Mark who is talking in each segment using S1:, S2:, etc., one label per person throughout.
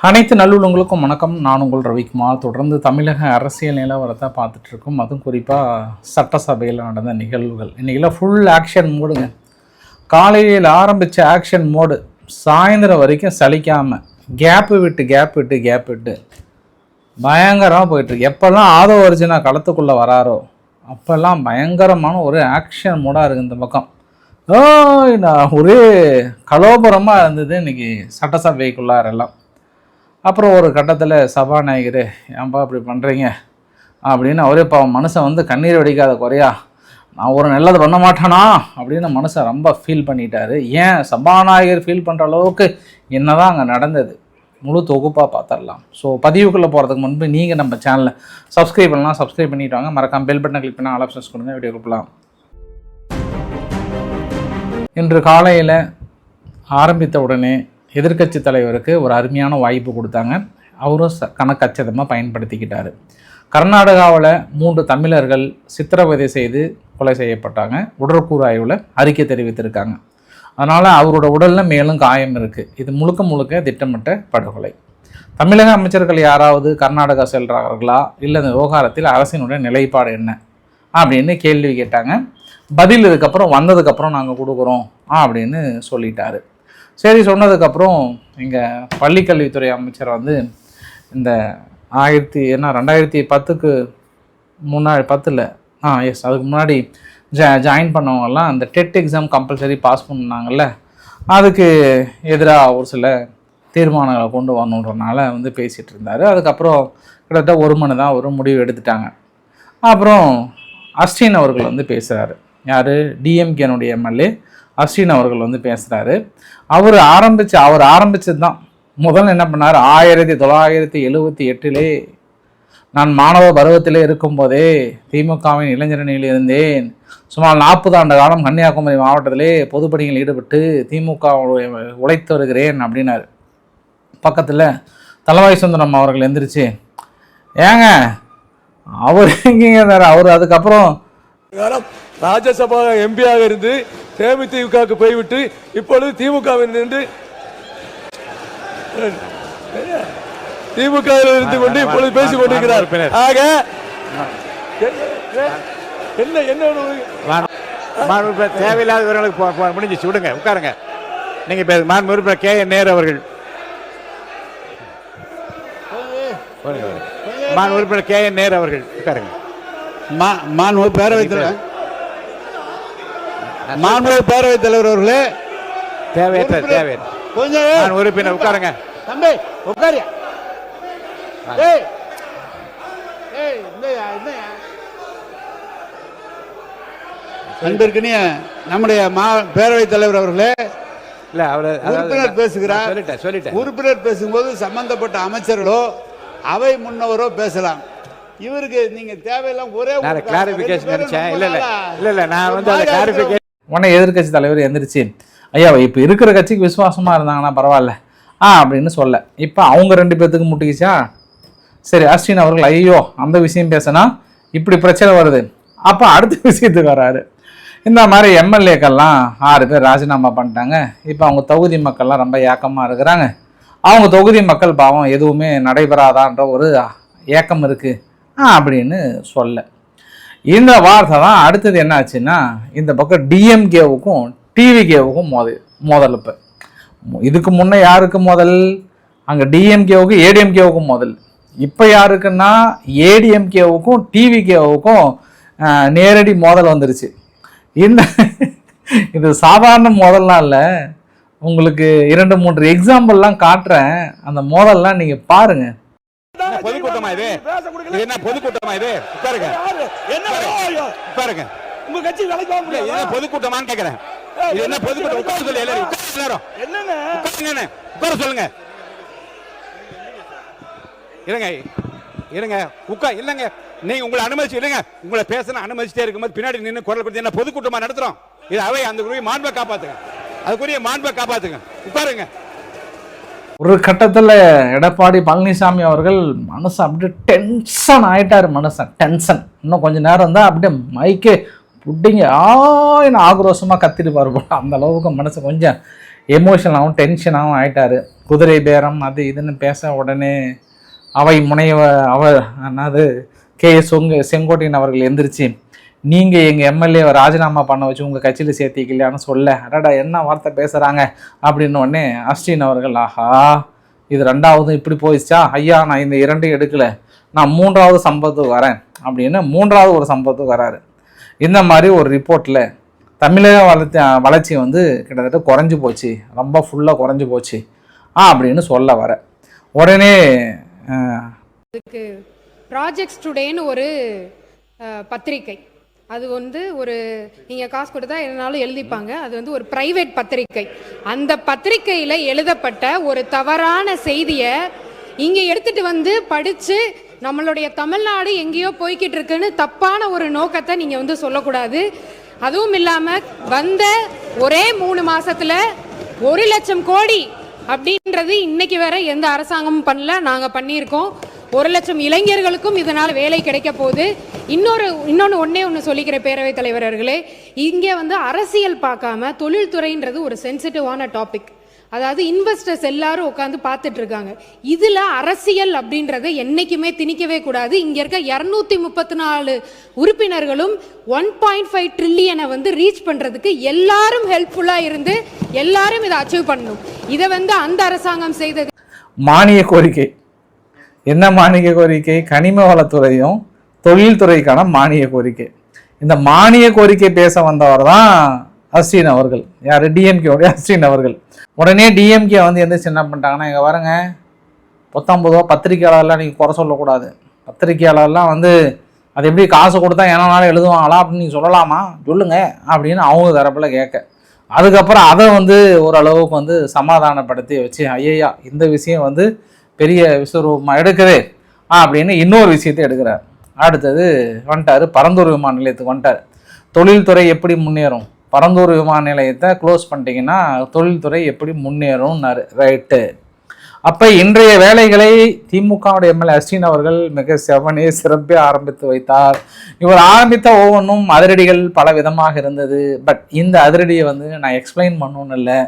S1: அனைத்து நல்லுள்ளங்களுக்கும் வணக்கம். நான் உங்கள் ரவிக்குமார். தொடர்ந்து தமிழக அரசியல் நிலவரத்தை பார்த்துட்ருக்கோம். அதுவும் குறிப்பாக சட்டசபையில் நடந்த நிகழ்வுகள். இன்றைக்கெல்லாம் ஃபுல் ஆக்ஷன் மோடுங்க. காலையில் ஆரம்பித்த ஆக்ஷன் மோடு சாயந்தரம் வரைக்கும் சலிக்காமல் கேப்பு விட்டு பயங்கரமாக போயிட்டுருக்கு. எப்போல்லாம் ஆதோ அர்ஜுனா களத்துக்குள்ளே வராரோ அப்போல்லாம் பயங்கரமான ஒரு ஆக்ஷன் மோடாக இருக்குது இந்த பக்கம். நான் ஒரே கலோபரமாக இருந்தது இன்றைக்கி சட்டசபைக்குள்ளாரெல்லாம். அப்புறம் ஒரு கட்டத்தில் சபாநாயகர் ஏன்பா இப்படி பண்ணுறீங்க அப்படின்னு அவரே மனுஷன் வந்து கண்ணீர் வடிக்காத குறையா நான் ஒரு நல்லது பண்ண மாட்டானா அப்படின்னு மனுஷன் ரொம்ப ஃபீல் பண்ணிட்டாரு. ஏன் சபாநாயகர் ஃபீல் பண்ணுற அளவுக்கு என்ன தான் அங்கே நடந்தது முழு தொகுப்பாக பார்த்துடலாம். ஸோ பதிவுக்குள்ளே போகிறதுக்கு முன்பு நீங்கள் நம்ம சேனலை சப்ஸ்கிரைப் பண்ணலாம். சப்ஸ்கிரைப் பண்ணிட்டு வாங்க. மறக்காம பெல் பட்டனை கிளிக் பண்ணால் ஆல் ஆப்ஷன்ஸ் கொடுங்க. வீடியோ கொடுக்கலாம். இன்று காலையில் ஆரம்பித்த உடனே எதிர்க்கட்சி தலைவருக்கு ஒரு அருமையான வாய்ப்பு கொடுத்தாங்க. அவரும் கணக்கச்சிதமாக பயன்படுத்திக்கிட்டார். கர்நாடகாவில் 3 தமிழர்கள் சித்திரவதை செய்து கொலை செய்யப்பட்டாங்க. உடற்கூறு ஆய்வில் அறிக்கை தெரிவித்திருக்காங்க. அதனால் அவரோட உடலில் மேலும் காயம் இருக்குது. இது முழுக்க திட்டமிட்ட படுகொலை. தமிழக அமைச்சர்கள் யாராவது கர்நாடகா செல்கிறார்களா, இல்லை இந்த விவகாரத்தில் அரசினுடைய நிலைப்பாடு என்ன அப்படின்னு கேள்வி கேட்டாங்க. பதில் இதுக்கப்புறம் வந்ததுக்கப்புறம் நாங்கள் கொடுக்குறோம் அப்படின்னு சொல்லிட்டாரு. சரி, சொன்னதுக்கப்புறம் எங்கள் பள்ளிக்கல்வித்துறை அமைச்சர் வந்து இந்த 2010க்கு முன்னாடி 10ல் அதுக்கு முன்னாடி ஜாயின் பண்ணவங்கெல்லாம் அந்த டெட் எக்ஸாம் கம்பல்சரி பாஸ் பண்ணாங்கல்ல, அதுக்கு எதிராக ஒரு சில தீர்மானங்களை கொண்டு வரணுன்றனால வந்து பேசிகிட்டு இருந்தார். அதுக்கப்புறம் கிட்டத்தட்ட 1 மணி தான் ஒரு முடிவு எடுத்துட்டாங்க. அப்புறம் அஸ்டின் அவர்கள் வந்து பேசுகிறாரு. யார்? டிஎம்கேனுடைய எம்எல்ஏ அஸ்டின் அவர்கள் வந்து பேசுகிறாரு. அவர் ஆரம்பித்தது தான் முதல்ல என்ன பண்ணார், 1978 நான் மாணவ பருவத்திலே இருக்கும்போதே திமுகவின் இளைஞரணியில் இருந்தேன். சுமார் 40 ஆண்டு காலம் கன்னியாகுமரி மாவட்டத்திலே பொதுப்பணியில் ஈடுபட்டு திமுக உழைத்து வருகிறேன் அப்படின்னாரு. பக்கத்தில் தலவாய் சுந்தரம் அவர்கள் எந்திரிச்சு, ஏங்க அவர் எங்கேங்க இருந்தார், அவர் அதுக்கப்புறம்
S2: ராஜ்யசபா எம்பியாக இருந்து தேமுதிகவுக்கு போய்விட்டு இப்பொழுது திமுகவில் நின்று திமுக இருந்து கொண்டு இப்பொழுது பேசிக் கொண்டிருக்கிறார். ஆக
S3: என்ன தேவையில்லாதவர்களுக்கு முடிஞ்சிச்சு, விடுங்க, உட்காருங்க. நீங்க மாண்பு உறுப்பினர் கே.என். நேரு அவர்கள், மாண்பு உறுப்பினர் கே.என். நேரு அவர்கள் உட்காருங்க.
S4: மாண்பு பேரவைத் தலைவர் அவர்களே,
S3: தேவையற்ற கொஞ்சம் உறுப்பினர் உட்காருங்க.
S4: தம்பி உட்காரியா? அன்பிற்கினிய நம்முடைய பேரவைத் தலைவர் அவர்களே,
S3: இல்ல அவர்
S4: உறுப்பினர் பேசுகிறார். சொல்லிட்டேன். உறுப்பினர் பேசும்போது சம்பந்தப்பட்ட அமைச்சர்களோ அவை முன்னவரோ பேசலாம். இவருக்கு நீங்க தேவையில்லாம் ஒரே
S3: கிளாரிபிகேஷன் நினைச்சேன். இல்ல நான் வந்து அந்த கிளாரிபிகேஷன்
S1: உடனே எதிர்கட்சி தலைவர் எந்திரிச்சு, ஐயா இப்போ இருக்கிற கட்சிக்கு விசுவாசமாக இருந்தாங்கன்னா பரவாயில்ல அப்படின்னு சொல்ல. இப்போ அவங்க 2 பேர்த்துக்கு முட்டிக்கிச்சா. சரி, அஸ்டின் அவர்கள் ஐயோ அந்த விஷயம் பேசினா இப்படி பிரச்சனை வருது. அப்போ அடுத்த விஷயத்துக்கு வராரு. இந்த மாதிரி எம்எல்ஏக்கள்லாம் 6 பேர் ராஜினாமா பண்ணிட்டாங்க. இப்போ அவங்க தொகுதி மக்கள்லாம் ரொம்ப ஏக்கமாக இருக்கிறாங்க. அவங்க தொகுதி மக்கள் பாவம் எதுவுமே நடைபெறாதான்ற ஒரு ஏக்கம் இருக்குது அப்படின்னு சொல்ல. இந்த வார்த்தை தான் அடுத்தது என்ன ஆச்சுன்னா, இந்த பக்கம் டிஎம்கேவுக்கும் டிவிகேவுக்கும் மோதல். இப்போ இதுக்கு முன்னே யாருக்கு மோதல்? அங்கே டிஎம்கேவுக்கும் ஏடிஎம்கேவுக்கும் மோதல். இப்போ யாருக்குன்னா ஏடிஎம்கேவுக்கும் டிவிகேவுக்கும் நேரடி மோதல் வந்துருச்சு. இது சாதாரண மோதல்லாம் இல்லை. உங்களுக்கு 2-3 எக்ஸாம்பிள்லாம் காட்டுறேன். அந்த மோதல்லாம் நீங்கள் பாருங்கள்.
S3: பொதுக்கூட்டமா இது? என்ன பொதுக்கூட்டமா இது? உட்காருங்க. உட்காருங்க.
S2: உங்க கட்சி வேலைக்கு வாங்க முடியாது.
S3: இது பொதுக்கூட்டமான்னு கேக்குறேன். இது என்ன பொதுக்கூட்டம்? உட்கார சொல்லு எல்லாரும்.
S2: என்னங்க?
S3: உட்கார சொல்லுங்க. இருங்க. இல்லங்க. நீங்க உங்களை அனுமதிச்சு இல்லங்க. உங்களை பேசணும் அனுமதிச்சிட்டே இருக்கும்போது பின்னாடி நின்று குரல் கொடுத்து என்ன பொதுக்கூட்டமா நடத்துறோம்? இது அவை அந்த மாண்பை காப்பாத்துங்க. அதுக்குரிய மாண்பை காப்பாத்துங்க. உட்காருங்க.
S1: ஒரு கட்டத்தில் எடப்பாடி பழனிசாமி அவர்கள் மனசு அப்படியே டென்ஷன் ஆகிட்டார். டென்ஷன். இன்னும் கொஞ்சம் நேரம் தான் அப்படியே மைக்கே புட்டிங்க ஆக்ரோஷமாக கத்திட்டு பாருப்போம். அந்த அளவுக்கு மனசு கொஞ்சம் எமோஷனலாகவும் டென்ஷனாகவும் ஆயிட்டாரு. குதிரை பேரம் அது இதுன்னு பேச உடனே அவை என்னது செங்கோட்டையன் அவர்கள் எந்திரிச்சு, நீங்கள் எங்கள் எம்எல்ஏவை ராஜினாமா பண்ண வச்சு உங்கள் கட்சியில் சேர்த்திக்கலையான்னு சொல்ல, அடடா என்ன வார்த்தை பேசுகிறாங்க அப்படின்னு உடனே அஸ்டின் அவர்கள், ஆஹா இது 2வது இப்படி போயிடுச்சா ஐயா, நான் இந்த 2 எடுக்கலை, நான் 3வது சம்பவத்துக்கு வரேன் அப்படின்னு 3வது ஒரு சம்பவத்துக்கு வராரு. இந்த மாதிரி ஒரு ரிப்போர்ட்டில் தமிழக வளர்ச்சி வந்து கிட்டத்தட்ட குறைஞ்சி போச்சு, ரொம்ப ஃபுல்லாக குறைஞ்சி போச்சு அப்படின்னு சொல்ல வர உடனே
S5: இதுக்கு ப்ராஜெக்ட்ஸ் டுடேன்னு ஒரு பத்திரிக்கை, அது வந்து ஒரு நீங்கள் காசு கொடுத்தா எதுனாலும் எழுதிப்பாங்க, அது வந்து ஒரு பிரைவேட் பத்திரிக்கை. அந்த பத்திரிக்கையில் எழுதப்பட்ட ஒரு தவறான செய்தியை இங்கே எடுத்துட்டு வந்து படித்து நம்மளுடைய தமிழ்நாடு எங்கேயோ போய்கிட்டு இருக்குன்னு தப்பான ஒரு நோக்கத்தை நீங்கள் வந்து சொல்லக்கூடாது. அதுவும் இல்லாமல் வந்த ஒரே 3 மாசத்துல 1 லட்சம் கோடி அப்படின்றது இன்னைக்கு வேற எந்த அரசாங்கமும் பண்ணல, நாங்கள் பண்ணியிருக்கோம். 1 லட்சம் இளைஞர்களுக்கும் இதனால் வேலை கிடைக்க போகுது. இன்னொன்று ஒன்று சொல்லிக்கிற பேரவைத் தலைவர் அவர்களே, இங்கே வந்து அரசியல் பார்க்காம தொழில்துறைன்றது ஒரு சென்சிட்டிவான டாபிக். அதாவது இன்வெஸ்டர்ஸ் எல்லாரும் உட்காந்து பார்த்துட்டு இருக்காங்க. இதில் அரசியல் அப்படின்றத என்னைக்குமே திணிக்கவே கூடாது. இங்கே இருக்க 234 உறுப்பினர்களும் 1.5 ட்ரில்லியனை வந்து ரீச் பண்ணுறதுக்கு எல்லாரும் ஹெல்ப்ஃபுல்லாக இருந்து எல்லாரும் இதை அச்சீவ் பண்ணணும். இதை வந்து அந்த அரசாங்கம் செய்தது.
S1: மானிய கோரிக்கை என்ன மானிய கோரிக்கை? கனிம வளத்துறையும் தொழில்துறைக்கான மானிய கோரிக்கை. இந்த மானிய கோரிக்கை பேச வந்தவர் தான் அஸ்டின் அவர்கள். யார்? டிஎம்கேவுடைய அஸ்டின் அவர்கள். உடனே டிஎம்கே வந்து எந்திரிச்சு என்ன பண்ணிட்டாங்கன்னா, இங்கே வரங்க 19 பத்திரிகையாளர்லாம் நீங்கள் குறை சொல்லக்கூடாது, பத்திரிகையாளர்லாம் வந்து அது எப்படி காசு கொடுத்தா என்னன்னாலும் எழுதுவாங்களா அப்படின்னு நீங்கள் சொல்லலாமா, சொல்லுங்க அப்படின்னு அவங்க தரப்பில் கேட்க, அதுக்கப்புறம் அதை வந்து ஓரளவுக்கு வந்து சமாதானப்படுத்தி வச்சு, ஐயா இந்த விஷயம் வந்து பெரிய விஸ்வரூபமாக எடுக்குது அப்படின்னு இன்னொரு விஷயத்தை எடுக்கிறார். அடுத்தது வந்துட்டார், பரந்தூர் விமான நிலையத்துக்கு வந்துட்டார். தொழில்துறை எப்படி முன்னேறும், பரந்தூர் விமான நிலையத்தை க்ளோஸ் பண்ணிட்டீங்கன்னா தொழில்துறை எப்படி முன்னேறும்னாரு. ரைட்டு. அப்போ இன்றைய வேலைகளை திமுகவுடைய எம்எல்ஏ அஸ்டின் அவர்கள் மிக சிறப்பாக ஆரம்பித்து வைத்தார். இவர் ஆரம்பித்த ஒவ்வொன்றும் அதிரடிகள் பல விதமாக இருந்தது. பட் இந்த அதிரடியை வந்து நான் எக்ஸ்பிளைன் பண்ணணும்னு இல்லை,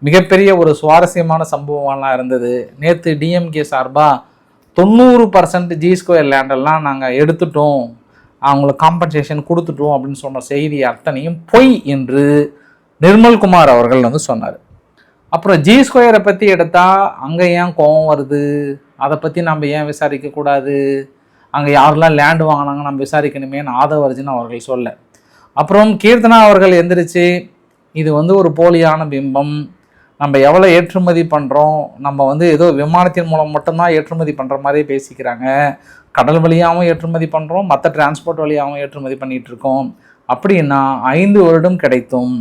S1: மிகப்பெரிய ஒரு சுவாரஸ்யமான சம்பவம்லாம் இருந்தது. நேற்று டிஎம்கே சார்பாக 90% G2 லேண்டெல்லாம் நாங்கள் எடுத்துட்டோம், அவங்களுக்கு காம்பன்சேஷன் கொடுத்துட்டோம் அப்படின்னு சொன்ன செய்தி அத்தனையும் பொய் என்று நிர்மல்குமார் அவர்கள் வந்து சொன்னார். அப்புறம் G2 பற்றி எடுத்தால் அங்கே ஏன் கோவம் வருது, அதை பற்றி நம்ம ஏன் விசாரிக்கக்கூடாது, அங்கே யாரெல்லாம் லேண்டு வாங்கினாங்க நம்ம விசாரிக்கணுமேன்னு ஆதவர்ஜன் அவர்கள் சொல்ல, அப்புறம் கீர்த்தனா அவர்கள் எந்திரிச்சு இது வந்து ஒரு போலியான பிம்பம், நம்ம எவ்வளோ ஏற்றுமதி பண்ணுறோம், நம்ம வந்து ஏதோ விமானத்தின் மூலம் மட்டும்தான் ஏற்றுமதி பண்ணுற மாதிரியே பேசிக்கிறாங்க, கடல் வழியாகவும் ஏற்றுமதி பண்ணுறோம், மற்ற டிரான்ஸ்போர்ட் வழியாகவும் ஏற்றுமதி பண்ணிகிட்ருக்கோம். அப்படின்னா 5 வருடம் கிடைத்தும்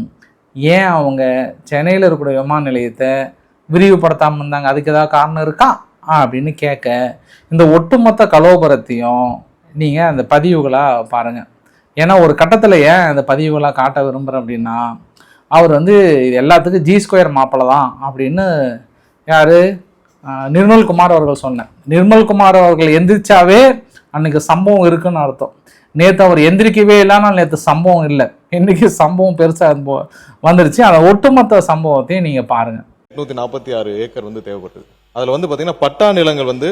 S1: ஏன் அவங்க சென்னையில் இருக்கிற விமான நிலையத்தை விரிவுபடுத்தாமல் இருந்தாங்க, அதுக்கு ஏதாவது காரணம் இருக்கா அப்படின்னு கேட்க, இந்த ஒட்டுமொத்த கலோபரத்தையும் நீங்கள் அந்த பதிவுகளாக பாருங்கள். ஏன்னா ஒரு கட்டத்தில் ஏன் அந்த பதிவுகளாக காட்ட விரும்புகிறேன் அப்படின்னா, அவர் வந்து இது எல்லாத்துக்கும் G2 மாப்பிள்ளை தான் அப்படின்னு யார் நிர்மல்குமார் அவர்கள் சொன்னேன். நிர்மல்குமார் அவர்கள் எந்திரிச்சாவே அன்றைக்கி சம்பவம் இருக்குன்னு அர்த்தம். நேற்று அவர் எந்திரிக்கவே இல்லைன்னா நேற்று சம்பவம் இல்லை, இன்றைக்கி சம்பவம் பெருசாக வந்துருச்சு. அந்த ஒட்டுமொத்த சம்பவத்தையும் நீங்கள் பாருங்கள்.
S6: 846 ஏக்கர் வந்து தேவைப்பட்டது. அதில் வந்து பார்த்தீங்கன்னா பட்டா நிலங்கள் வந்து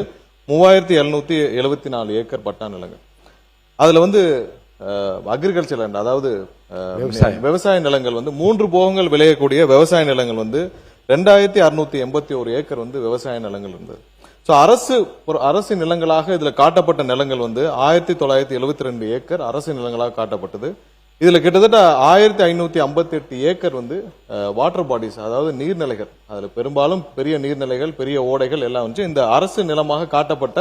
S6: 3774 ஏக்கர் பட்டா நிலங்கள். அதில் வந்து அக்ரிகல்ச்சர் லேண்ட், அதாவது விவசாய நிலங்கள் வந்து 3 போகங்கள் விளையக்கூடிய விவசாய நிலங்கள் வந்து 2681 ஏக்கர் வந்து விவசாய நிலங்கள் இருந்தது. ஸோ அரசு நிலங்களாக இதுல காட்டப்பட்ட நிலங்கள் வந்து 1972 ஏக்கர் அரசு நிலங்களாக காட்டப்பட்டது. இதுல கிட்டத்தட்ட 1558 ஏக்கர் வந்து வாட்டர் பாடிஸ், அதாவது நீர்நிலைகள். அதுல பெரும்பாலும் பெரிய நீர்நிலைகள், பெரிய ஓடைகள் எல்லாம் வந்து இந்த அரசு நிலமாக காட்டப்பட்ட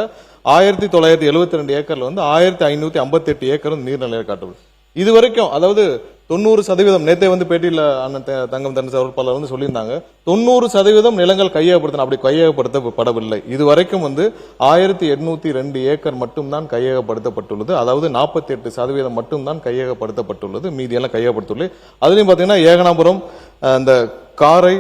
S6: 1972 ஏக்கர்ல வந்து 1558 ஏக்கர் நீர்நிலைகள் காட்டப்படும். இது வரைக்கும் அதாவது 90% நேத்தே வந்து பேட்டியில் அண்ணன் தங்கம் தன் பலர் வந்து சொல்லியிருந்தாங்க, 90% நிலங்கள் கையகப்படுத்தணும். அப்படி கையகப்படுத்தப்படவில்லை. இது வரைக்கும் வந்து 1802 ஏக்கர் மட்டும்தான் கையகப்படுத்தப்பட்டுள்ளது. அதாவது 48% மட்டும்தான் கையகப்படுத்தப்பட்டுள்ளது, மீதியெல்லாம் கையகப்படுத்தவில்லை. அதுலயும் பாத்தீங்கன்னா ஏகனாபுரம், இந்த காரை,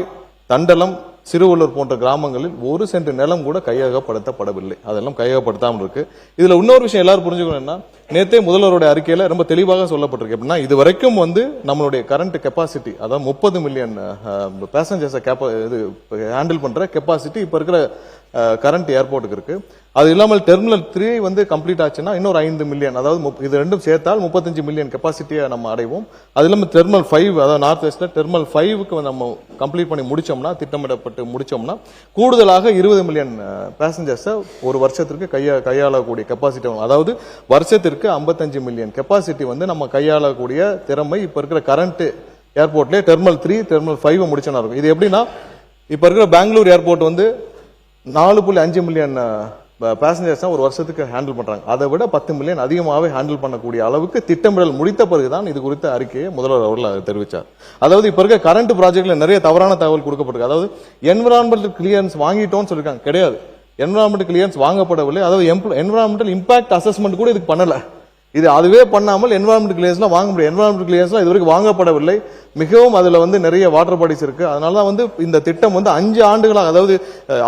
S6: தண்டலம், சிறுவள்ளூர் போன்ற கிராமங்களில் 1 சென்ட் நிலம் கூட கையகப்படுத்தப்படவில்லை. அதெல்லாம் கையகப்படுத்தாமல் இருக்கு. இதுல இன்னொரு விஷயம் எல்லாரும் புரிஞ்சுக்கணும்னா, நேத்தே முதல்வருடைய அறிக்கையில ரொம்ப தெளிவாக சொல்லப்பட்டிருக்கு. எப்படின்னா, இது வரைக்கும் நம்மளுடைய கரண்ட் கெப்பாசிட்டி, அதாவது 30 மில்லியன் பேசஞ்சர்ஸை ஹேண்டில் பண்ற கெப்பாசிட்டி இப்ப இருக்கிற கரண்ட் ஏர்போர்ட்டுக்கு இருக்கு. அது இல்லாமல் டெர்மினல் 3 கம்ப்ளீட் ஆச்சுன்னா இன்னொரு 5 மில்லியன், அதாவது இது ரெண்டும் சேர்த்தால் 35 மில்லியன் கெப்பாசிட்டியை நம்ம அடைவோம். அது இல்லாமல் டெர்மினல் 5, அதாவது நார்த் வெஸ்ட்ல டெர்மினல் 5க்கு நம்ம கம்ப்ளீட் பண்ணி முடிச்சோம்னா, திட்டமிடப்பட்டு முடிச்சோம்னா, கூடுதலாக 20 மில்லியன் பேசஞ்சர்ஸை ஒரு வருஷத்திற்கு கையாளக்கூடிய கெப்பாசிட்டி, அதாவது வருஷத்திற்கு 55 மில்லியன் கெப்பாசிட்டி நம்ம கையாளக்கூடிய திறமை இப்ப இருக்கிற கரண்ட் ஏர்போர்ட்லயே டெர்மினல் 3, டெர்மினல் 5 முடிச்சனா இருக்கும். இது எப்படின்னா, இப்ப இருக்கிற பெங்களூர் ஏர்போர்ட் 4.5 மில்லியன் பேசஞ்சர்ஸ் ஒரு வருஷத்துக்கு ஹேண்டில் பண்றாங்க. அதை விட 10 மில்லியன் அதிகமாகவே ஹேண்டில் பண்ணக்கூடிய அளவுக்கு திட்டமிடல் முடித்த பிறகுதான் இது குறித்த அறிக்கையை முதல்வர் அவர்கள் தெரிவித்தார். அதாவது இப்ப இருக்க கரண்ட் ப்ராஜெக்ட்ல நிறைய தவறான தகவல் கொடுக்கப்பட்டிருக்கு. அதாவது என்விரான்மெண்டல் கிளியரன்ஸ் வாங்கிட்டோம்னு சொல்லிருக்காங்க. கிடையாது, என்விரான்மெண்டல் கிளியரன்ஸ் வாங்கப்படவில்லை. அதாவது என்விரான்மெண்டல் இம்பாக்ட் அசஸ்மெண்ட் கூட இதுக்கு பண்ணல. இது அதுவே பண்ணாமல் என்விரான்மெண்டல் கிளியரன்ஸ்லாம் வாங்க முடியும். என்விரான்மெண்டல் கிளியரன்ஸ்லாம் இதுவரைக்கும் வாங்கப்படவில்லை. மிகவும் அதுல நிறைய வாட்டர் பாடிஸ் இருக்கு. அதனால இந்த திட்டம் 5 ஆண்டுகளாக, அதாவது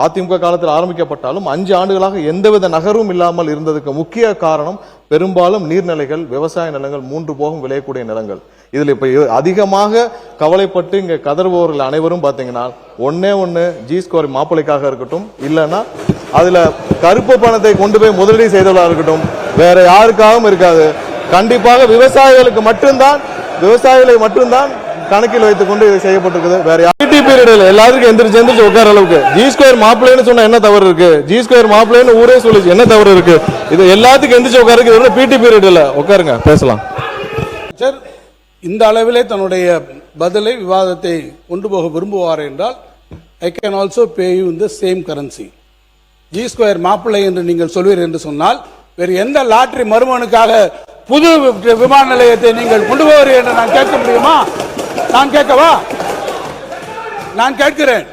S6: அதிமுக காலத்தில் ஆரம்பிக்கப்பட்டாலும் 5 ஆண்டுகளாக எந்தவித நகரும் இல்லாமல் இருந்ததுக்கு முக்கிய காரணம் பெரும்பாலும் நீர்நிலைகள், விவசாய நிலங்கள், 3 போகம் விளையக்கூடிய நிலங்கள். இதுல இப்ப அதிகமாக கவலைப்பட்டு இங்க கதறுபவர்கள் அனைவரும் பாத்தீங்கன்னா, ஒண்ணு G2 மாப்பிளைக்காக இருக்கட்டும், இல்லைன்னா அதுல கருப்பு பணத்தை கொண்டு போய் முதலீடு செய்தவர்களாக இருக்கட்டும், வேற யாருக்காகவும் இருக்காது. கண்டிப்பாக விவசாயிகளை மட்டும்தான் கணக்கில் வைத்துக் கொண்டு இது செய்யப்பட்டிருக்குது. வேற பிடி பீரியட்ல எல்லாருக்கும் எந்திரிச்சு உட்கார அளவுக்கு G2 மாப்பிள்ளைன்னு சொன்னா என்ன தவறு இருக்கு? G2 மாப்பிள்ளைன்னு ஊரே சொல்லிச்சு, என்ன தவறு இருக்கு? இது எல்லாத்துக்கும் எந்திரிச்சு உட்காருக்கு பிடி பீரியட் இல்ல, உட்காருங்க பேசலாம்.
S7: சார், இந்த அளவிலே தன்னுடைய பதிலை, விவாதத்தை கொண்டு போக விரும்புவார் என்றால், I can also pay you in the same currency. G2 மாப்பிள்ளை என்று நீங்கள் சொல்வீர் என்று சொன்னால், வேறு எந்த லாட்டரி மருமனுக்காக புது விமான நிலையத்தை நீங்கள் கொண்டு போவீர்கள் என்று நான் கேட்க முடியுமா? நான் கேட்கவா? நான் கேட்கிறேன்.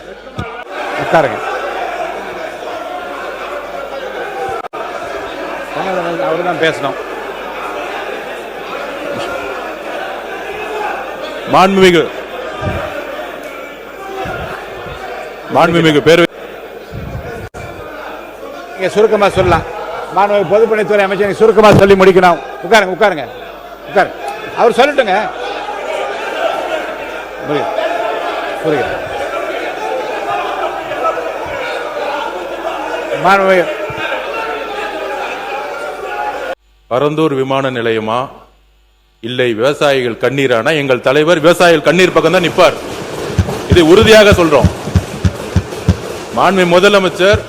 S3: அவர்தான் பேசணும். மாண்புமிகு பேர் சுருக்கமா சொல்லலாம். மாண்புமிகு பொதுப்பணித்துறை அமைச்சர் சுருக்கமா சொல்லி முடிக்கணும். உட்காருங்க. அவர் சொல்லட்டுங்க.
S8: பரந்தூர் விமான நிலையமா இல்லை விவசாயிகள் கண்ணீரானா? எங்கள் தலைவர் விவசாயிகள் கண்ணீர் பக்கம் தான் நிற்பார். இதை உறுதியாக சொல்றோம். மாண்புமிகு முதலமைச்சர்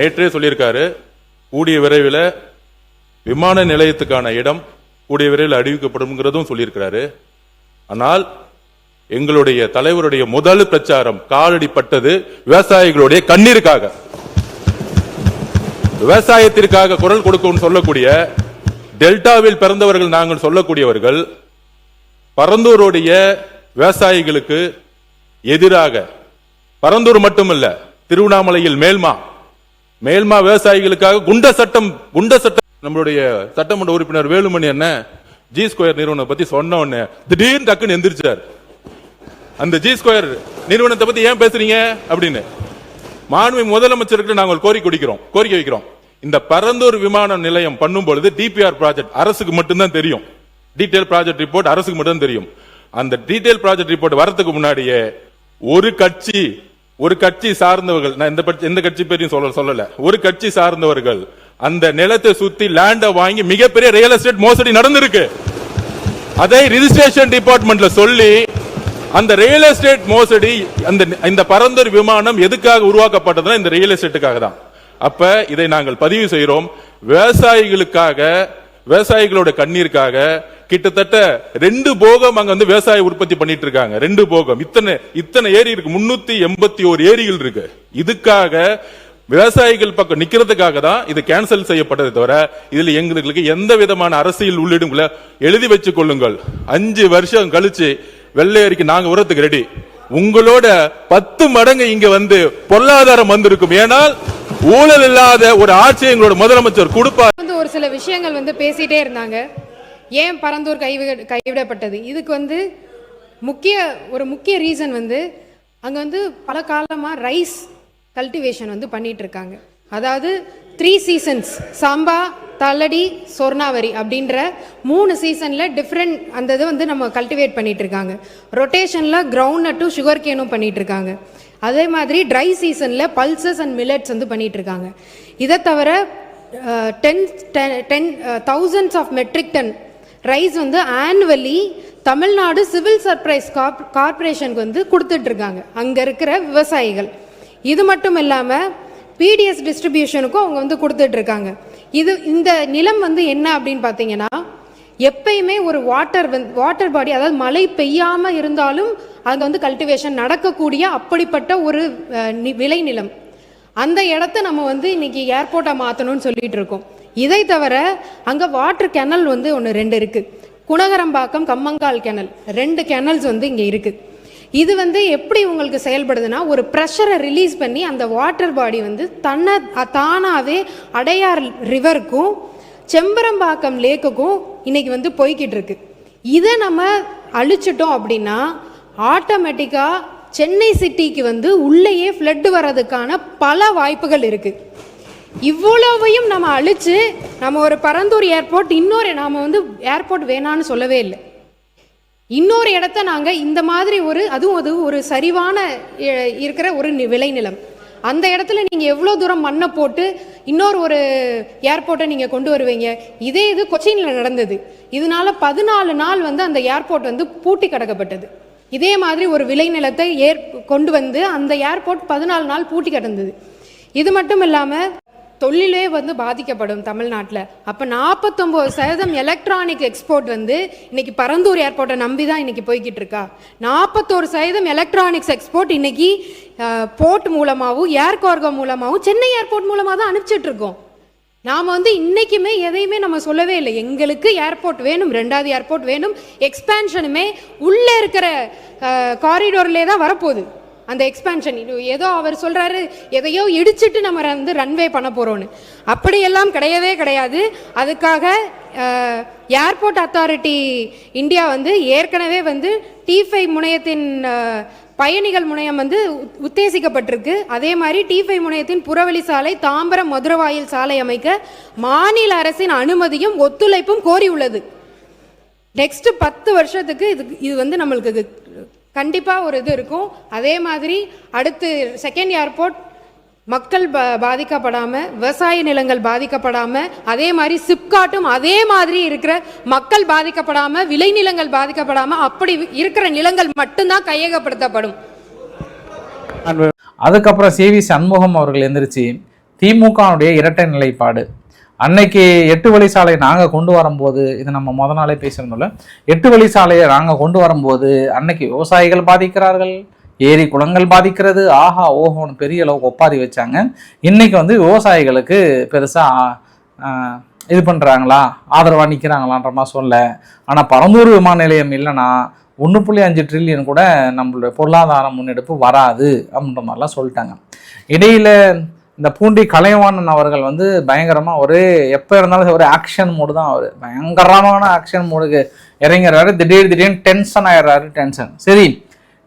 S8: நேற்றே சொல்லியிருக்காரு, கூடிய விரைவில் விமான நிலையத்துக்கான இடம் கூடிய விரைவில் அறிவிக்கப்படும் சொல்லியிருக்கிறாரு. ஆனால் எங்களுடைய தலைவருடைய முதல் பிரச்சாரம் காலடிப்பட்டது விவசாயிகளுடைய கண்ணீருக்காக. விவசாயத்திற்காக குரல் கொடுக்கும் சொல்லக்கூடிய டெல்டாவில் பிறந்தவர்கள் நாங்கள் சொல்லக்கூடியவர்கள் பரந்தூருடைய விவசாயிகளுக்கு எதிராக, பரந்தூர் மட்டுமல்ல, திருவண்ணாமலையில் மேல்மா விவசாயிகளுக்காக குண்ட சட்டம் நம்மளுடைய சட்டமன்ற உறுப்பினர் வேலுமணி என்ன G2 நிறுவனம் பத்தி சொன்ன உடனே திடீர்னு டக்குன்னு எந்திரிச்சார். அந்த G2 நிறுவனத்தை பத்தி ஏன் பேசுறீங்க அப்படின்னு மாண்புமிகு முதலமைச்சருக்கு நாங்கள் கோரிக்கை வைக்கிறோம். இந்த பரந்தூர் விமான நிலையம் பண்ணும் பொழுது டிபிஆர் ப்ராஜெக்ட் அரசுக்கு மட்டும்தான் தெரியும். டீடைல் ப்ராஜெக்ட் ரிப்போர்ட் அரசுக்கு மட்டும் தெரியும். அந்த டீடைல் ப்ராஜெக்ட் ரிப்போர்ட் வரதுக்கு முன்னாடியே ஒரு கட்சி சார்ந்தவர்கள், நான் எந்த கட்சி பேரையும் சொல்லல, ஒரு கட்சி சார்ந்தவர்கள் அந்த நிலத்தை சுத்தி லேண்ட வாங்கி மிகப்பெரிய ரியல் எஸ்டேட் மோசடி நடந்திருக்கு. அதை ரிஜிஸ்ட்ரேஷன் டிபார்ட்மெண்ட்ல சொல்லி அந்த ரியல் எஸ்டேட் மோசடி, இந்த பரந்தூர் விமானம் எதுக்காக உருவாக்கப்பட்டதுன்னா இந்த ரியல் எஸ்டேட்டுக்காக தான். அப்ப இதை நாங்கள் பதிவு செய்கிறோம். விவசாயிகளோட கண்ணீருக்காக கிட்டத்தட்ட 2 போகம் அங்க விவசாய உற்பத்தி பண்ணிட்டு இருக்காங்க. 2 போகம், இத்தனை ஏரி இருக்கு, 381 ஏரிகள் இருக்கு. இதுக்காக விவசாயிகள் பக்கம் நிக்கிறதுக்காக தான் இது கேன்சல் செய்யப்பட்டதை தவிர இதுல எங்களுக்கு எந்த விதமான அரசியல் உள்ளிடும் எழுதி வச்சுக் கொள்ளுங்கள். 5 வருஷம் கழிச்சு வெள்ளை அறிக்கை நாங்க உரத்துக்கு ரெடி. உங்களோட 10 மடங்கு இங்க பொருளாதாரம் வந்திருக்கும். ஏனால் ஊழல் இல்லாத ஒரு ஆட்சி எங்களோட முதலமைச்சர் கொடுப்பார்.
S5: ஒரு சில விஷயங்கள் பேசிட்டே இருந்தாங்க. ஏன் பரந்தூர் கைவிடப்பட்டது? இதுக்கு முக்கிய ரீசன் அங்கே வந்து பல காலமாக ரைஸ் கல்டிவேஷன் வந்து பண்ணிட்டு இருக்காங்க. அதாவது 3 சீசன்ஸ், சாம்பா, தல்லடி, சொர்ணாவரி அப்படின்ற 3 சீசனில் டிஃப்ரெண்ட் அந்த இது வந்து நம்ம கல்டிவேட் பண்ணிட்டு இருக்காங்க. ரொட்டேஷனில் கிரவுண்ட் நட்டும் சுகர் கேனும் பண்ணிட்டு இருக்காங்க. அதே மாதிரி ட்ரை சீசனில் பல்சஸ் அண்ட் மில்லட்ஸ் வந்து பண்ணிட்டு இருக்காங்க. இதை தவிர 10,000s of metric ton rice வந்து ஆனுவலி தமிழ்நாடு சிவில் சப்ளைஸ் கார்பரேஷனுக்கு வந்து கொடுத்துட்ருக்காங்க அங்கே இருக்கிற விவசாயிகள். இது மட்டும் இல்லாமல் பிடிஎஸ் டிஸ்ட்ரிபியூஷனுக்கும் அவங்க வந்து கொடுத்துட்ருக்காங்க. இந்த நிலம் வந்து என்ன அப்படின்னு பார்த்தீங்கன்னா, எப்பயுமே ஒரு வாட்டர் பாடி, அதாவது மழை பெய்யாமல் இருந்தாலும் அங்கே வந்து கல்டிவேஷன் நடக்கக்கூடிய அப்படிப்பட்ட ஒரு விளைநிலம். அந்த இடத்த நம்ம வந்து இன்னைக்கு ஏர்போர்ட்டை மாற்றணும்னு சொல்லிட்டு இருக்கோம். இதை தவிர அங்கே வாட்டர் கெனல் வந்து 1-2 இருக்குது. குணகரம்பாக்கம், கம்மங்கால் கெனல், 2 கெனல்ஸ் வந்து இங்கே இருக்குது. இது வந்து எப்படி உங்களுக்கு செயல்படுதுன்னா, ஒரு ப்ரெஷரை ரிலீஸ் பண்ணி அந்த வாட்டர் பாடி வந்து தானாகவே அடையார் ரிவருக்கும் செம்பரம்பாக்கம் லேக்குக்கும் இன்னைக்கு வந்து போய்கிட்டு இருக்கு. இதை நம்ம அழிச்சிட்டோம் அப்படின்னா ஆட்டோமேட்டிக்காக சென்னை சிட்டிக்கு வந்து உள்ளேயே ஃப்ளட் வர்றதுக்கான பல வாய்ப்புகள் இருக்குது. இவ்வளவையும் நம்ம அழிச்சு நம்ம ஒரு பரந்தூர் ஏர்போர்ட், நாம் வந்து ஏர்போர்ட் வேணான்னு சொல்லவே இல்லை. இன்னொரு இடத்த நாங்கள் இந்த மாதிரி அதுவும் அது ஒரு சரிவான இருக்கிற ஒரு விளைநிலம், அந்த இடத்துல நீங்கள் எவ்வளோ தூரம் மண்ணை போட்டு இன்னொரு ஒரு ஏர்போர்ட்டை நீங்கள் கொண்டு வருவீங்க? இதே இது கொச்சினில் நடந்தது. இதனால 14 நாள் வந்து அந்த ஏர்போர்ட் வந்து பூட்டி கிடக்கப்பட்டது. இதே மாதிரி ஒரு விளைநிலத்தை கொண்டு வந்து அந்த ஏர்போர்ட் 14 நாள் பூட்டி கிடந்தது. இது மட்டும் இல்லாமல் தொழிலே வந்து பாதிக்கப்படும் தமிழ்நாட்டில். அப்போ 49% எலக்ட்ரானிக் எக்ஸ்போர்ட் வந்து இன்னைக்கு பரந்தூர் ஏர்போர்ட்டை நம்பி தான் இன்னைக்கு போய்கிட்டு இருக்கா. 41% எலக்ட்ரானிக்ஸ் எக்ஸ்போர்ட் இன்னைக்கு போர்ட் மூலமாகவும் ஏர் கார்கோ மூலமாகவும் சென்னை ஏர்போர்ட் மூலமாக தான் அனுப்பிச்சிட்டு இருக்கோம். நாம் வந்து இன்றைக்குமே எதையுமே நம்ம சொல்லவே இல்லை. எங்களுக்கு ஏர்போர்ட் வேணும், 2வது ஏர்போர்ட் வேணும், எக்ஸ்பேன்ஷனுமே உள்ளே இருக்கிற காரிடோர்லே தான் வரப்போகுது. அந்த எக்ஸ்பேன்ஷன் ஏதோ அவர் சொல்கிறாரு எதையோ இடிச்சிட்டு நம்ம வந்து ரன்வே பண்ண போகிறோன்னு, அப்படியெல்லாம் கிடையவே கிடையாது. அதுக்காக ஏர்போர்ட் அத்தாரிட்டி இந்தியா வந்து ஏற்கனவே வந்து T5 முனையத்தின் பயணிகள் முனையம் வந்து உத்தேசிக்கப்பட்டிருக்கு. அதே மாதிரி T5 முனையத்தின் புறவழி சாலை, தாம்பரம் மதுரவாயில் சாலை அமைக்க மாநில அரசின் அனுமதியும் ஒத்துழைப்பும் கோரி உள்ளது. நெக்ஸ்ட் 10 வருஷத்துக்கு இது வந்து நம்மளுக்கு கண்டிப்பாக ஒரு இது இருக்கும். அதே மாதிரி அடுத்து 2nd ஏர்போர்ட் மக்கள் பாதிக்கப்படாமல், விவசாய நிலங்கள் பாதிக்கப்படாமல், அதே மாதிரி சிப்காட்டும் அதே மாதிரி இருக்கிற மக்கள் பாதிக்கப்படாமல், விளைநிலங்கள் பாதிக்கப்படாமல், அப்படி இருக்கிற நிலங்கள் மட்டும்தான் கையகப்படுத்தப்படும்.
S1: அதுக்கப்புறம் CV சண்முகம் அவர்கள் எந்திரிச்சு திமுகவுடைய இரட்டை நிலைப்பாடு, அன்னைக்கு 8 வழி சாலை நாங்கள் கொண்டு வரும்போது, இது நம்ம முத நாளே பேசியிருந்தோம்ல, 8 வழி சாலையை நாங்கள் கொண்டு வரும்போது அன்னைக்கு விவசாயிகள் பாதிக்கிறார்கள், ஏரி குளங்கள் பாதிக்கிறது, ஆஹா ஓஹோன்னு பெரிய அளவுக்கு ஒப்பாரி வச்சாங்க. இன்னைக்கு வந்து விவசாயிகளுக்கு பெருசாக இது பண்ணுறாங்களா, ஆதரவாக நிற்கிறாங்களான்ற மாதிரி சொல்ல. ஆனால் பரந்தூர் விமான நிலையம் இல்லைன்னா 1.5 ட்ரில்லியன் கூட நம்மளுடைய பொருளாதார முன்னெடுப்பு வராது அப்படின்ற மாதிரிலாம் சொல்லிட்டாங்க. இடையில் இந்த பூண்டி கலைவாணன் அவர்கள் வந்து பயங்கரமாக எப்போ இருந்தாலும் ஒரு ஆக்ஷன் மோடு தான், அவர் பயங்கரமான ஆக்ஷன் மோடுக்கு இறங்கிறாரு. திடீர்னு டென்ஷன் ஆயிடுறாரு. சரி,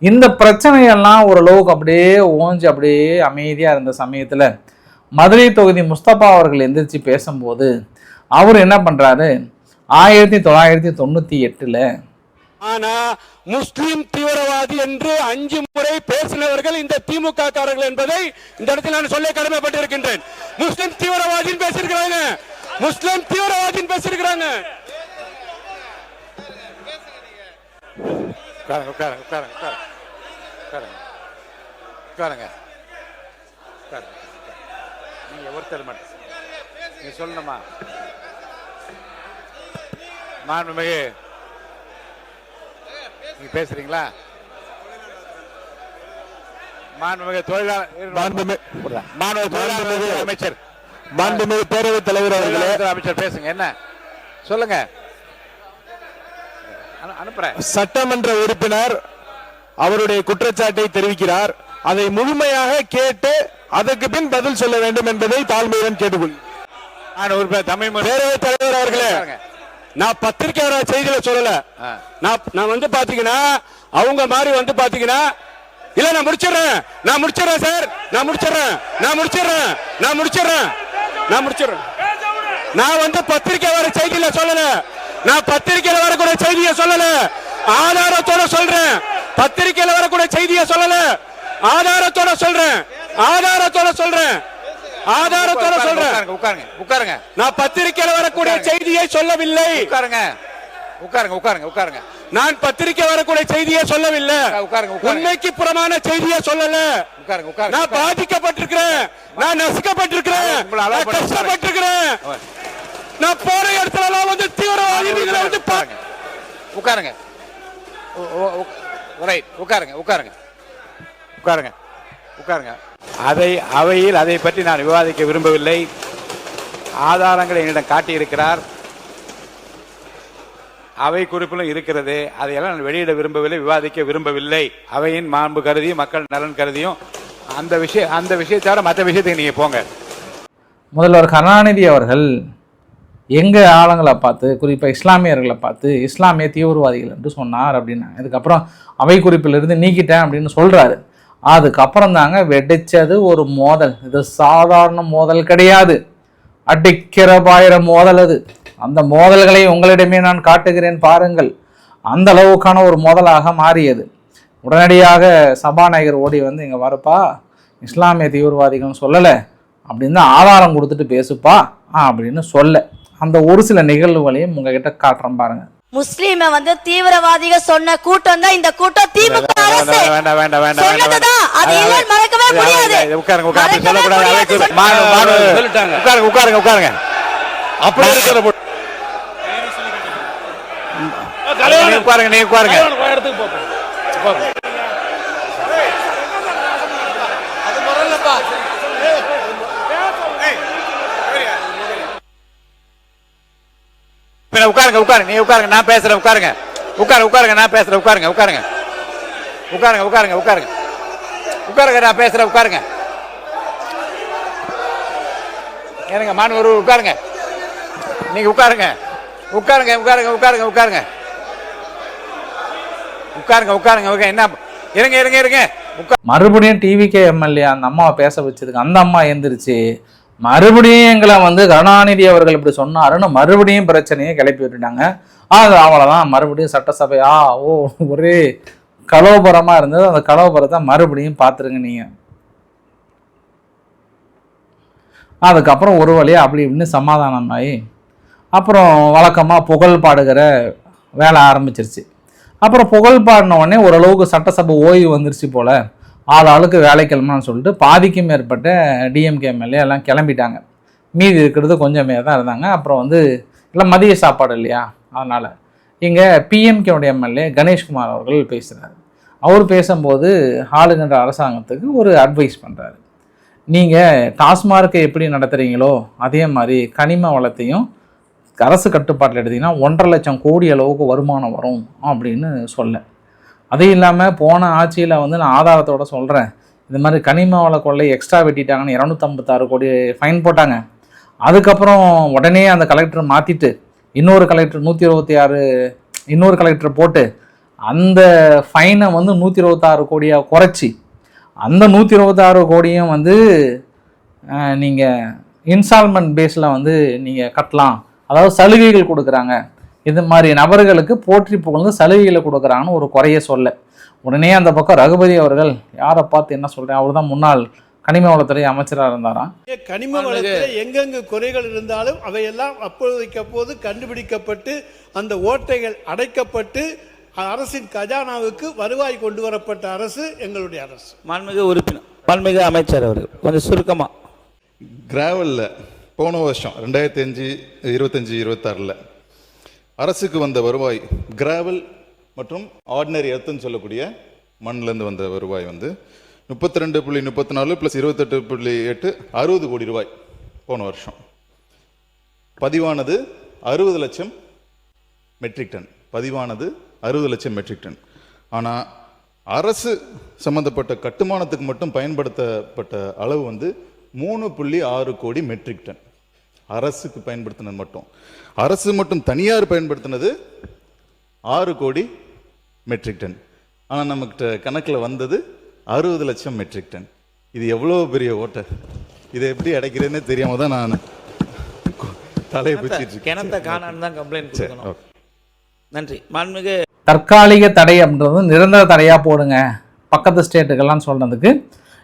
S1: இந்த பிரச்சனையெல்லாம் ஓரளவுக்கு அப்படியே ஓஞ்சி அப்படியே அமைதியாக இருந்த சமயத்தில் மதுரை தொகுதி முஸ்தபா அவர்கள் எந்திரிச்சு பேசும்போது அவர் என்ன பண்ணுறாரு, 1998
S3: ஆனா முஸ்லிம் தீவிரவாதி என்று 5 முறை பேசினவர்கள் இந்த திமுக காரர்கள் என்பதை இந்த இடத்தில் நான் சொல்ல கடமைப்பட்டிருக்கின்றேன். முஸ்லிம் தீவிரவாதி பேசியிருக்கிறாங்க, முஸ்லிம் தீவிரவாதி பேசியிருக்கிறாங்க. நீங்க ஒருத்தர் மட்டும் நீ சொல்லணுமா? மாண்புமிகு நீங்க பேசுறீங்களா? மாண்புமிகு அமைச்சர்,
S2: மாண்புமிகு பேரவைத் தலைவர் அவர்களே,
S3: அமைச்சர் பேசுங்க. என்ன சொல்லுங்க? அனுப்புறேன்.
S2: சட்டமன்ற உறுப்பினர் அவருடைய குற்றச்சாட்டை தெரிவிக்கிறார். அதை முழுமையாக கேட்டு அதற்கு பின் பதில் சொல்ல வேண்டும் என்பதை தாழ்மையுடன் கேட்டுக்கொள்கிறேன். பேரவைத் தலைவர் அவர்களே, நான் பத்திரிகையாளர் செய்தியில சொல்லல. நான் வந்து பாத்தீங்கன்னா அவங்க மாதிரி வந்து பாத்தீங்கன்னா
S3: இல்ல நான் முடிச்சிடுறேன் சார், நான் முடிச்சிடுறேன். நான் வந்து பத்திரிக்கை வர செய்தியில சொல்லல, நான் பத்திரிக்கையில வரக்கூடிய செய்தியை சொல்லல, ஆதாரத்தோட சொல்றேன். பத்திரிக்கையில வரக்கூடிய செய்தியை சொல்லல, ஆதாரத்தோட சொல்றேன்.
S9: உட்காருங்க.
S3: நான் பத்திரிக்கையில வரக்கூடிய செய்தியை சொல்லவில்லை.
S9: உட்காருங்க.
S3: நான் பத்திரிக்கை வரக்கூடிய செய்தியை சொல்லவில்லை. உண்மைக்கு புறமான செய்தியை சொல்லல. நான் பாதிக்கப்பட்டிருக்கிறேன், நான் நசுக்கப்பட்டிருக்கிறேன், நான் கஷ்டப்பட்டிருக்கிறேன். நான் போற இடத்துல எல்லாம் வந்து தீவிரவாதிகளை வந்து
S9: உட்காருங்க. அவையில் அதை பற்றி நான் விவாதிக்க விரும்பவில்லை. ஆதாரங்களை என்னிடம் காட்டியிருக்கிறார், அவை குறிப்பிலும் இருக்கிறது. அதையெல்லாம் நான் வெளியிட விரும்பவில்லை, விவாதிக்க விரும்பவில்லை. அவையின் மாண்பு கருதியும் மக்கள் நலன் கருதியும் அந்த விஷயத்தோட மற்ற விஷயத்துக்கு நீங்க போங்க.
S1: முதல்வர் கருணாநிதி அவர்கள் எங்க ஆளுங்களை பார்த்து, குறிப்பாக இஸ்லாமியர்களை பார்த்து இஸ்லாமிய தீவிரவாதிகள் என்று சொன்னார் அப்படின்னா, இதுக்கப்புறம் அவை குறிப்பிலிருந்து நீக்கிட்டேன் அப்படின்னு சொல்றாரு. அதுக்கப்புறம் தாங்க வெடிச்சது ஒரு மோதல். இது சாதாரண மோதல் கிடையாது, அடிக்கிற பாயிர மோதல். அது அந்த மோதல்களை உங்களிடமே நான் காட்டுகிறேன் பாருங்கள். அந்த அளவுக்கான ஒரு மோதலாக மாறியது. உடனடியாக சபாநாயகர் ஓடி வந்து, இங்கே வரப்பா, இஸ்லாமிய தீவிரவாதிகள்னு சொல்லலை அப்படின்னு தான் ஆதாரம் கொடுத்துட்டு பேசுப்பா அப்படின்னு சொல்ல, அந்த ஒரு சில நிகழ்வுகளையும் உங்ககிட்ட காட்டுறேன் பாருங்க.
S10: முஸ்லீம வந்து தீவிரவாதிக சொன்ன கூட்டம் தான் இந்த கூட்டம். திமுக அரசு சொன்னதுதான், அது எல்லாம் மறக்கவே முடியாது.
S9: உட்காருங்க. அப்படி இருக்கிற நீ உட்காருங்க. உட்காருங்க, நான் பேசுறேன். உட்காருங்க, நான் பேசுறேன். உட்காருங்க, நான் பேசுறேன். உட்காருங்க. எனக்கு மாணவர் ஒரு உட்காருங்க. நீங்க உட்காருங்க. என்ன இருங்க.
S1: மறுபடியும் டிவிகே எம்எல்ஏ அந்த அம்மாவை பேச வச்சதுக்கு அந்த அம்மா எந்திரிச்சு மறுபடியும் எங்களை வந்து கருணாநிதி அவர்கள் இப்படி சொன்னாருன்னு மறுபடியும் பிரச்சனையை கிளப்பி விட்டுட்டாங்க. அது அவ்வளோதான். மறுபடியும் சட்டசபையா ஒரே கலோபரமாக இருந்தது. அந்த கலோபரத்தை மறுபடியும் பார்த்துருங்க நீங்கள். அதுக்கப்புறம் ஒரு வழியாக அப்படி இப்படின்னு சமாதானமாகி அப்புறம் வழக்கமாக புகழ் பாடுகிற வேலை ஆரம்பிச்சிருச்சு. அப்புறம் புகழ் பாடின உடனே ஓரளவுக்கு சட்டசபை ஓய்வு வந்துருச்சு போல், ஆளுக்கு வேலைக்கிழமைன்னு சொல்லிட்டு பாதிக்கும் மேற்பட்ட டிஎம்கே எம்எல்ஏ எல்லாம் கிளம்பிட்டாங்க. மீதி இருக்கிறது கொஞ்சமே தான் இருந்தாங்க. அப்புறம் வந்து எல்லாம் மதிய சாப்பாடு இல்லையா, அதனால் இங்கே பிஎம்கேவுடைய எம்எல்ஏ கணேஷ்குமார் அவர்கள் பேசுகிறார். அவர் பேசும்போது ஆளுகின்ற அரசாங்கத்துக்கு ஒரு அட்வைஸ் பண்ணுறாரு. நீங்கள் டாஸ்மார்க்கை எப்படி நடத்துகிறீங்களோ அதே மாதிரி கனிம வளத்தையும் அரசு கட்டுப்பாட்டில் எடுத்திங்கன்னா 1.5 லட்சம் கோடி அளவுக்கு வருமானம் வரும் அப்படின்னு சொல்ல. அது இல்லாமல் போன ஆட்சியில் வந்து நான் ஆதாரத்தோடு சொல்கிறேன், இந்த மாதிரி கனிம வள கொள்ளை எக்ஸ்ட்ரா வெட்டிட்டாங்கன்னு 256 கோடி ஃபைன் போட்டாங்க. அதுக்கப்புறம் உடனே அந்த கலெக்டர் மாற்றிட்டு இன்னொரு கலெக்டர் 126 இன்னொரு கலெக்டர் போட்டு அந்த ஃபைனை வந்து 126 கோடியாக குறைச்சி அந்த 126 கோடியும் வந்து நீங்கள் இன்ஸ்டால்மெண்ட் பேஸில் வந்து நீங்கள் கட்டலாம், அதாவது சலுகைகள் கொடுக்குறாங்க. இது மாதிரி நபர்களுக்கு போற்றி புகழ்ந்து சலுகைகளை கொடுக்குறாங்கன்னு ஒரு குறைய சொல்ல, உடனே அந்த பக்கம் ரகுபதி அவர்கள் யாரை பார்த்து என்ன சொல்கிறேன், அவர் தான் முன்னாள் கனிம வளத்துறை அமைச்சராக இருந்தாராம்.
S11: கனிம வளத்தில் எங்கெங்கு குறைகள் இருந்தாலும் அவையெல்லாம் அப்போது கண்டுபிடிக்கப்பட்டு அந்த ஓட்டைகள் அடைக்கப்பட்டு அரசின் கஜானாவுக்கு வருவாய் கொண்டு வரப்பட்ட அரசு எங்களுடைய அரசு.
S9: மாண்புமிகு உறுப்பினர், மாண்புமிகு அமைச்சர் அவர்கள் கொஞ்சம் சுருக்கமாக.
S6: கிராவலில் போன வருஷம் 2025-26 அரசுக்கு வந்த வருவாய் கிராவல் மற்றும் ஆர்டினரி எர்த்துன்னு சொல்லக்கூடிய மண்ணிலேருந்து வந்த வருவாய் வந்து 32.34 + 28.8 60 கோடி ரூபாய் போன வருஷம். பதிவானது 60 லட்சம் மெட்ரிக் டன். பதிவானது 60 லட்சம் மெட்ரிக் டன். ஆனால் அரசு சம்பந்தப்பட்ட கட்டுமானத்துக்கு மட்டும் பயன்படுத்தப்பட்ட அளவு வந்து 3.6 கோடி மெட்ரிக் டன். அரசுக்கு பயன்படுத்தினது மட்டும், அரசு மட்டும் தனியார் பயன்படுத்தினது 6 கோடி மெட்ரிக் டன். ஆனால் நமக்கிட்ட கணக்கில் வந்தது
S12: 60 லட்சம் மெட்ரிக் டன். இது எவ்வளோ பெரிய ஓட்டை, இதை எப்படி அடைக்கிறேன்னு தெரியாம தான் நான் தலையை பிடிச்சிட்டு
S13: கிணத்த காணான்னு தான் கம்ப்ளைண்ட் கொடுக்கணும். நன்றி. மாண்புமிகு
S1: தற்காலிக தடை அப்படின்றது நிரந்தர தடையாக போடுங்க பக்கத்து ஸ்டேட்டுக்கெல்லாம் சொல்கிறதுக்கு,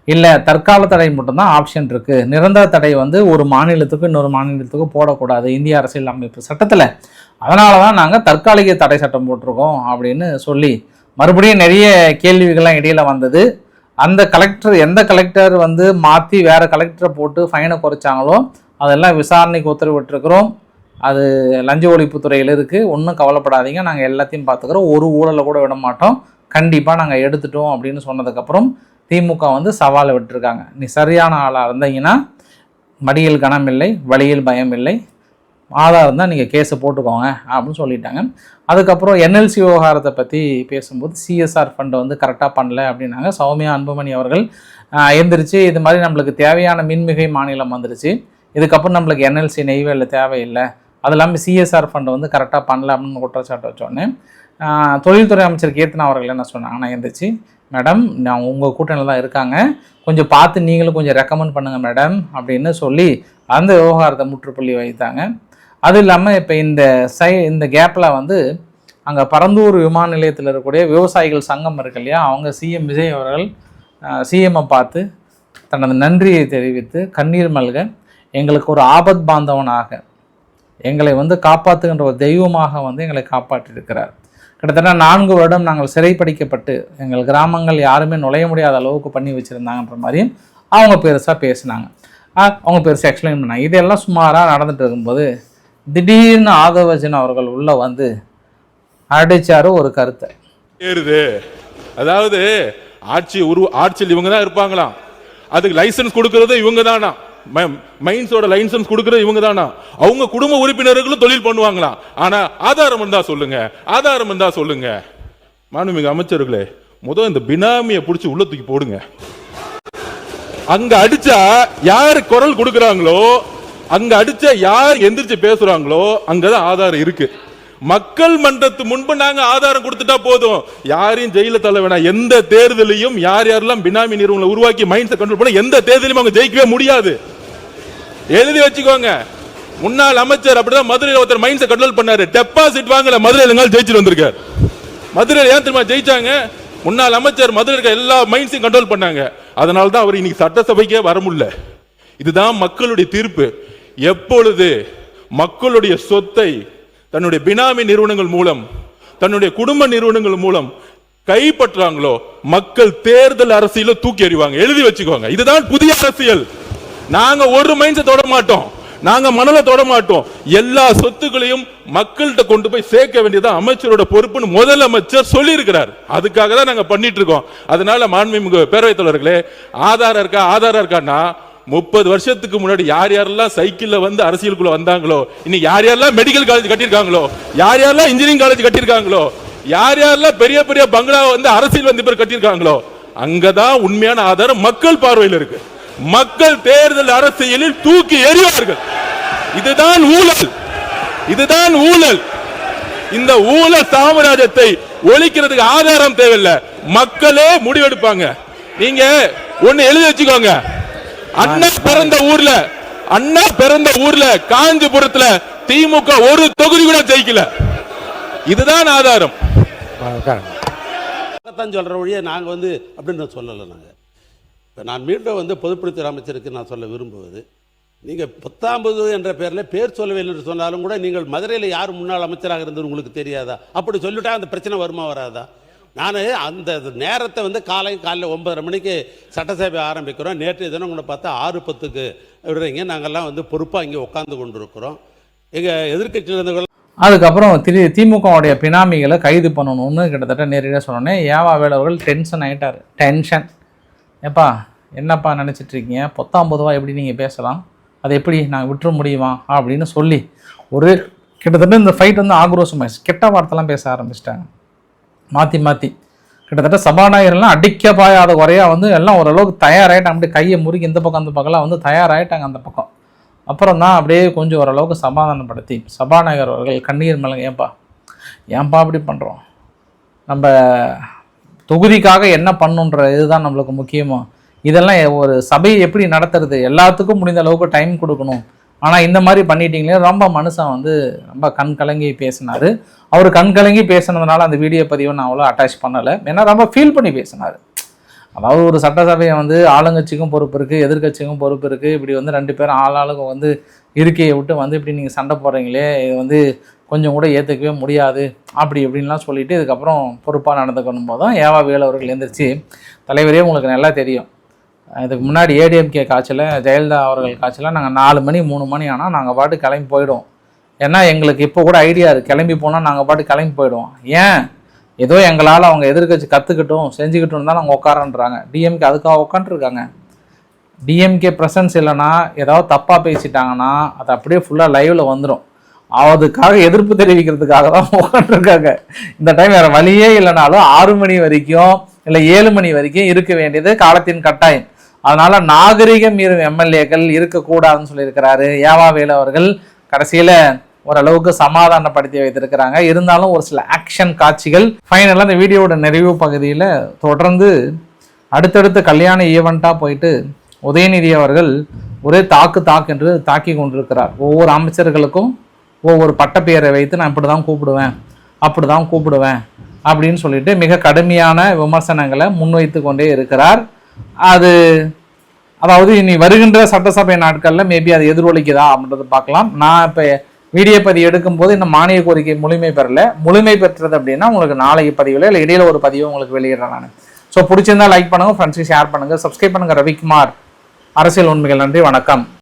S1: இல்லை தற்கால தடை மட்டும்தான் ஆப்ஷன் இருக்குது. நிரந்தர தடை வந்து ஒரு மாநிலத்துக்கு இன்னொரு மாநிலத்துக்கு போடக்கூடாது இந்திய அரசியல் அமைப்பு சட்டத்தில். அதனால தான் நாங்கள் தற்காலிக தடை சட்டம் போட்டிருக்கோம் அப்படின்னு சொல்லி மறுபடியும் நிறைய கேள்விகள்லாம் இடையில் வந்தது. அந்த கலெக்டர் எந்த கலெக்டர் வந்து மாற்றி வேறு கலெக்டரை போட்டு ஃபைனை குறைச்சாங்களோ அதெல்லாம் விசாரணைக்கு உத்தரவிட்டிருக்கிறோம். அது லஞ்ச ஒழிப்புத்துறையில் இருக்குது, ஒன்றும் கவலைப்படாதீங்க, நாங்கள் எல்லாத்தையும் பார்த்துக்கிறோம், ஒரு ஊழலை கூட விட மாட்டோம், கண்டிப்பாக நாங்கள் எடுத்துட்டோம் அப்படின்னு சொன்னதுக்கப்புறம் திமுக வந்து சவாலை விட்டுருக்காங்க. நீ சரியான ஆளாக இருந்தீங்கன்னா மடியில் கனம் இல்லை, வழியில் பயம் இல்லை, ஆதாரம் தான் நீங்கள் கேஸை போட்டுக்கோங்க அப்படின்னு சொல்லிட்டாங்க. அதுக்கப்புறம் என்எல்சி விவகாரத்தை பற்றி பேசும்போது சிஎஸ்ஆர் ஃபண்டை வந்து கரெக்டாக பண்ணல அப்படின்னாங்க. சௌமியா அன்புமணி அவர்கள் எந்திரிச்சு இது மாதிரி நம்மளுக்கு தேவையான மின்மிகை மாநிலம் வந்துருச்சு, இதுக்கப்புறம் நம்மளுக்கு என்எல்சி நெய்வேல தேவையில்லை, அது இல்லாமல் சிஎஸ்ஆர் ஃபண்டை வந்து கரெக்டாக பண்ணல அப்படின்னு குற்றச்சாட்டு வச்சோடனே தொழில்துறை அமைச்சர் கீர்த்தனா அவர்கள் என்ன சொன்னாங்கன்னா, எந்திரிச்சு மேடம் நான் உங்கள் கூட்டணியில் தான் இருக்காங்க, கொஞ்சம் பார்த்து நீங்களும் கொஞ்சம் ரெக்கமெண்ட் பண்ணுங்கள் மேடம் அப்படின்னு சொல்லி அந்த விவகாரத்தை முற்றுப்புள்ளி வைத்தாங்க. அது இல்லாமல் இப்போ இந்த கேப்பில் வந்து அங்கே பரந்தூர் விமான நிலையத்தில் இருக்கக்கூடிய விவசாயிகள் சங்கம் இருக்கு இல்லையா, அவங்க சிஎம் விஜய் அவர்கள் சிஎம்மை பார்த்து தனது நன்றியை தெரிவித்து கண்ணீர் மல்க எங்களுக்கு ஒரு ஆபத் பாந்தவனாக எங்களை வந்து காப்பாற்றுகின்ற ஒரு தெய்வமாக வந்து எங்களை காப்பாற்றியிருக்கிறார். கிட்டத்தட்ட 4 வருடம் நாங்கள் சிறைப்படிக்கப்பட்டு எங்கள் கிராமங்கள் யாருமே நுழைய முடியாத அளவுக்கு பண்ணி வச்சுருந்தாங்கன்ற மாதிரியும் அவங்க பெருசாக பேசினாங்க, அவங்க பெருசாக எக்ஸ்பிளைன் பண்ணாங்க. இதெல்லாம் சுமாராக நடந்துட்டு இருக்கும்போது திடீர்னு ஆதவர்ஜன் அவர்கள் உள்ள வந்து அடிச்சாரு ஒரு கருத்தை.
S8: அதாவது ஆட்சியில் இவங்க தான் இருப்பாங்களாம், அதுக்கு லைசன்ஸ் கொடுக்கறது இவங்க தானா, மைன்ஸோட லைசன்ஸ் கொடுக்கறது இவங்க தானா, அவங்க குடும்ப உறுப்பினர்களும் தொழில் பண்ணுவாங்களாம். ஆனா ஆதாரம் இருந்தா சொல்லுங்க, ஆதாரம் இருந்தா சொல்லுங்க. மாண்புமிகு அமைச்சர்களே, முதல் இந்த பினாமியை பிடிச்சி உள்ள தூக்கி போடுங்க. அங்க அடிச்சா யாரு குரல் கொடுக்கறாங்களோ, அங்க அடிச்ச யார் எந்திரிச்சு பேசுறாங்களோ அங்கதான் ஆதாரம் இருக்கு. மக்கள் மன்றத்து முன்பு நாங்க ஆதாரம் கொடுத்துட்டா போதும், யாரையும் ஜெயில தள்ள வேணாம். எந்த தேர்தலையும் யாரெல்லாம் பினாமி நிறுவனங்களை உருவாக்கி மைண்ட்ஸை கண்ட்ரோல் பண்ண எந்த தேர்தலையும் அவங்க ஜெயிக்கவே முடியாது. எழுதி வச்சுக்கோங்க. முன்னாள் அமைச்சர் அப்படிதான் மதுரையில் ஒருத்தர் மைண்ட்ஸை கண்ட்ரோல் பண்ணாரு, டெபாசிட் வாங்கல, மதுரையில் ஜெயிச்சுட்டு வந்திருக்காரு. மதுரையில் ஏன் தெரியுமா ஜெயிச்சாங்க? முன்னாள் அமைச்சர் மதுரை இருக்க எல்லா மைண்ட்ஸையும் கண்ட்ரோல் பண்ணாங்க. அதனால தான் அவர் இன்னைக்கு சட்டசபைக்கே வர முடியல. இதுதான் மக்களுடைய தீர்ப்பு. எப்பொழுது மக்களுடைய சொத்தை தன்னுடைய பினாமி நிறுவனங்கள் மூலம், தன்னுடைய குடும்ப நிறுவனங்கள் மூலம் கைப்பற்றாங்களோ மக்கள் தேர்தல் அரசியல தூக்கி எறிவாங்க. எழுதி வச்சுக்கோங்க. இதுதான் புதிய அரசியல். நாங்க ஒரு மைண்ட்ஸை தொட மாட்டோம், நாங்க மணலை தொட மாட்டோம். எல்லா சொத்துக்களையும் மக்கள்கிட்ட கொண்டு போய் சேர்க்க வேண்டியது அமைச்சரோட பொறுப்புன்னு முதலமைச்சர் சொல்லி இருக்கிறார். அதுக்காக தான் நாங்க பண்ணிட்டு இருக்கோம். அதனால மாண்புமிகு பேரவைத் தலைவர்களே, ஆதாரம் இருக்கா, ஆதாரம் இருக்கான்னா 30 வருஷத்துக்கு முன்னாடி யார் யாரெல்லாம் சைக்கிள்ல வந்து அரசியலுக்குள்ள வந்தாங்களோ, இன்னைக்கு யார் யாரெல்லாம் மெடிக்கல் காலேஜ் கட்டியிருக்காங்களோ, யார் யாரெல்லாம் இன்ஜினியரிங் காலேஜ் கட்டியிருக்காங்களோ, யார் யாரெல்லாம் பெரிய பெரிய பங்களா வந்து அரசியல் வந்து பேர் கட்டியிருக்காங்களோ, அங்கதான் உண்மையான ஆதாரம் மக்கள் பார்வையில் இருக்கு. மக்கள் தேர்தல் அரசியலில் தூக்கி எறிவார்கள். இதுதான் ஊழல், இதுதான் ஊழல். இந்த ஊழல் சாம்ராஜ்யத்தை ஒழிக்கிறதுக்கு ஆதாரம் தேவையில்லை, மக்களே முடிவெடுப்பாங்க. நீங்க ஒண்ணு எழுதி வச்சுக்கோங்க. அண்ணா பிறந்த ஊர்ல காஞ்சிபுரத்துல திமுக ஒரு தொகுதி கூட ஜெயிக்கல. இதுதான் ஆதாரம்.
S7: சொல்ற வழியே நாங்க வந்து அப்படின்னு சொல்லல. நான் மீண்டும் வந்து பொதுப்பணித்துறை அமைச்சருக்கு நான் சொல்ல விரும்புவது, நீங்க 19 என்ற பேர் சொல்லவில்லை என்று சொன்னாலும் கூட நீங்கள் மதுரையில் யார் முன்னாள் அமைச்சராக இருந்தது உங்களுக்கு தெரியாதா? அப்படி சொல்லிட்டா அந்த பிரச்சனை வருமா வராதா? நான் அந்த நேரத்தை வந்து காலையில் 9:30 மணிக்கு சட்டசபை ஆரம்பிக்கிறோம். நேற்றைய தினம் கூட பார்த்தா 6:10க்கு விடுறீங்க. நாங்கள்லாம் வந்து பொறுப்பாக இங்கே உட்காந்து கொண்டு இருக்கிறோம். எங்கள் எதிர்கட்சியிலிருந்தவர்கள்
S1: அதுக்கப்புறம் திமுகவுடைய பினாமிகளை கைது பண்ணணும்னு கிட்டத்தட்ட நேரடியாக சொன்னோன்னே ஏவா வேலவர்கள் டென்ஷன் ஆகிட்டார். டென்ஷன், ஏப்பா என்னப்பா நினச்சிட்ருக்கீங்க, 19 ரூபா எப்படி நீங்கள் பேசலாம், அதை எப்படி நாங்கள் விட்டுற முடியுமா அப்படின்னு சொல்லி ஒரு கிட்டத்தட்ட இந்த ஃபைட் வந்து ஆக்ரோஷமாயிடுச்சு. கெட்ட வார்த்தைலாம் பேச ஆரம்பிச்சிட்டாங்க மாற்றி மாற்றி. கிட்டத்தட்ட சபாநாயகர்லாம் அடிக்க பாயாத குறையாக வந்து எல்லாம் ஓரளவுக்கு தயாராகிட்டாங்க. அப்படியே கையை முறுக்கி இந்த பக்கம் அந்த பக்கம்லாம் வந்து தயாராகிட்டாங்க அந்த பக்கம். அப்புறம் தான் அப்படியே கொஞ்சம் ஓரளவுக்கு சமாதானப்படுத்தி சபாநாயகர் அவர்கள் கண்ணீர் மல்க, ஏன்பா அப்படி பண்ணுறோம், நம்ம தொகுதிக்காக என்ன பண்ணுன்ற இதுதான் நம்மளுக்கு முக்கியமோ. இதெல்லாம் ஒரு சபையை எப்படி நடத்துறது, எல்லாத்துக்கும் முடிந்த அளவுக்கு டைம் கொடுக்கணும். ஆனால் இந்த மாதிரி பண்ணிட்டீங்களே, ரொம்ப மனுஷன் வந்து ரொம்ப கண் கலங்கி பேசினார். அவர் கண் கலங்கி பேசினதுனால அந்த வீடியோ பதிவை நான் அவ்வளோ அட்டாச் பண்ணலை. ஏன்னா ரொம்ப ஃபீல் பண்ணி பேசினார். அதாவது ஒரு சட்டசபையை வந்து ஆளுங்கட்சிக்கும் பொறுப்பு இருக்குது, எதிர்கட்சிக்கும் பொறுப்பு இருக்குது. இப்படி வந்து 2 பேரும் ஆளாளுக்கு வந்து இருக்கையை விட்டு வந்து இப்படி நீங்கள் சண்டை போடுறீங்களே, இது வந்து கொஞ்சம் கூட ஏற்றுக்கவே முடியாது அப்படி இப்படின்லாம் சொல்லிவிட்டு இதுக்கப்புறம் பொறுப்பாக நடந்துக்கணும் போது தான் ஏவா வேலு அவர்கள் எழுந்திரிச்சு, தலைவரே உங்களுக்கு நல்லா தெரியும், இதுக்கு முன்னாடி ஏடிஎம்கே காட்சியில் ஜெயலலிதா அவர்கள் காட்சியில் நாங்கள் 4 மணி 3 மணி ஆனால் நாங்கள் பாட்டு கிளம்பி போயிடுவோம். ஏன்னா எங்களுக்கு இப்போ கூட ஐடியா இருக்குது, கிளம்பி போனால் நாங்கள் பாட்டு கிளம்பி போயிடுவோம். ஏன் ஏதோ எங்களால் அவங்க எதிர்கட்சி கற்றுக்கிட்டும் செஞ்சுக்கிட்டும் தான் நாங்கள் உட்காரன்றாங்க. டிஎம்கே அதுக்காக உட்காந்துருக்காங்க. டிஎம்கே ப்ரெசன்ஸ் இல்லைன்னா ஏதாவது தப்பாக பேசிட்டாங்கன்னா அது அப்படியே ஃபுல்லாக லைவில் வந்துடும். அதுக்காக எதிர்ப்பு தெரிவிக்கிறதுக்காக தான் உட்காந்துருக்காங்க. இந்த டைம் வேறு வழியே இல்லைனாலும் 6 மணி வரைக்கும் இல்லை 7 மணி வரைக்கும் இருக்க வேண்டியது காலத்தின் கட்டாயம். அதனால நாகரிகம் மீறும் எம்எல்ஏக்கள் இருக்கக்கூடாதுன்னு சொல்லியிருக்கிறாரு ஏவா வேலு அவர்கள். கடைசியில் ஓரளவுக்கு சமாதானப்படுத்தி வைத்திருக்கிறாங்க. இருந்தாலும் ஒரு சில ஆக்ஷன் காட்சிகள் ஃபைனலாக இந்த வீடியோட நிறைவு பகுதியில் தொடர்ந்து அடுத்தடுத்து கல்யாண ஈவெண்ட்டாக போயிட்டு உதயநிதி அவர்கள் ஒரே தாக்கு என்று தாக்கி கொண்டிருக்கிறார். ஒவ்வொரு அமைச்சர்களுக்கும் ஒவ்வொரு பட்டப்பெயரை வைத்து நான் இப்படி தான் கூப்பிடுவேன், அப்படி தான் கூப்பிடுவேன் அப்படின்னு சொல்லிட்டு மிக கடுமையான விமர்சனங்களை முன்வைத்து கொண்டே இருக்கிறார். அதாவது இனி வருகின்ற சட்டசபை நாட்களில் மேபி அது எதிரொலிக்குதா அப்படின்றத பார்க்கலாம். நான் இப்போ வீடியோ பதிவு எடுக்கும்போது இந்த மானிய கோரிக்கை முழுமை பெறலை. முழுமை பெற்றது அப்படின்னா உங்களுக்கு நாளைக்கு பதிவில் இல்லை இடையில ஒரு பதிவு உங்களுக்கு வெளியிடுறேன் நான். ஸோ பிடிச்சிருந்தா லைக் பண்ணுங்கள், ஃப்ரெண்ட்ஸுக்கு ஷேர் பண்ணுங்கள், சப்ஸ்கிரைப் பண்ணுங்கள். ரவிக்குமார் அரசியல் உண்மைகள். நன்றி, வணக்கம்.